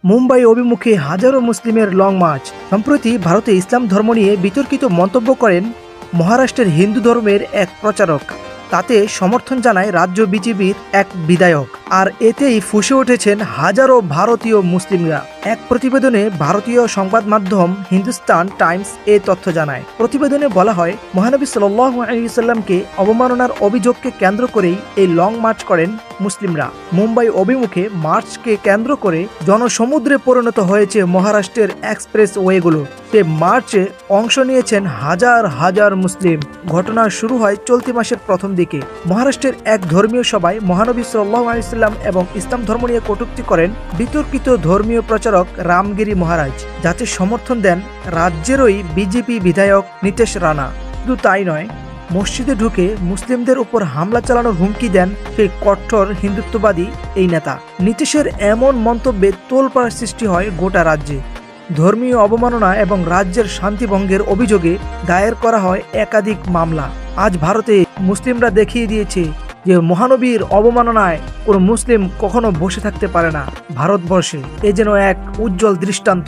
মুম্বাই অভিমুখে হাজারো মুসলিমের লং মার্চ। সম্প্রতি ভারতে ইসলাম ধর্ম নিয়ে বিতর্কিত মন্তব্য করেন মহারাষ্ট্রের হিন্দু ধর্মের এক প্রচারক। তাতে সমর্থন জানায় রাজ্য বিজেপির এক বিধায়ক, আর এতেই ফুঁসে উঠেছেন হাজারো ভারতীয় মুসলিমরা। এক প্রতিবেদনে ভারতীয় সংবাদ মাধ্যম হিন্দুস্তান টাইমস এ তথ্য জানায়। প্রতিবেদনে বলা হয়, মহানবী সাল্লাল্লাহু আলাইহি ওয়াসাল্লামকে অবমাননার অভিযোগকে কেন্দ্র করেই এই লং মার্চ করেন মুসলিমরা। মুম্বাই অভিমুখে মার্চকে কেন্দ্র করে জনসমুদ্রে পরিণত হয়েছে মহারাষ্ট্রের এক্সপ্রেস ওয়েগুলো। সে মার্চে অংশ নিয়েছেন হাজার হাজার মুসলিম। ঘটনা শুরু হয় চলতি মাসের প্রথম দিকে। মহারাষ্ট্রের এক ধর্মীয় সভায় মহানবী সাল্লাল্লাহু আলাইহি ওয়াসাল্লাম এবং ইসলাম ধর্ম নিয়ে কটূক্তি করেন বিতর্কিত ধর্মীয় প্রচারক রামগিরি মহারাজ, যাতে সমর্থন দেন রাজ্যেরই বিজেপি বিধায়ক নীতেশ রানা। শুধু তাই নয়, মসজিদে ঢুকে মুসলিমদের উপর হামলা চালানোর হুমকি দেন সেই কট্টর হিন্দুত্ববাদী এই নেতা। নীতেশের এমন মন্তব্যে তোলপাড় সৃষ্টি হয় গোটা রাজ্যে। ধর্মীয় অবমাননা এবং রাজ্যের শান্তিভঙ্গের অভিযোগে দায়ের করা হয় একাধিক মামলা। আজ ভারতে মুসলিমরা দেখিয়ে দিয়েছে যে মহানবীর অবমাননায় কোনো মুসলিম কখনো বসে থাকতে পারে না। ভারতবর্ষে এ যেন এক উজ্জ্বল দৃষ্টান্ত।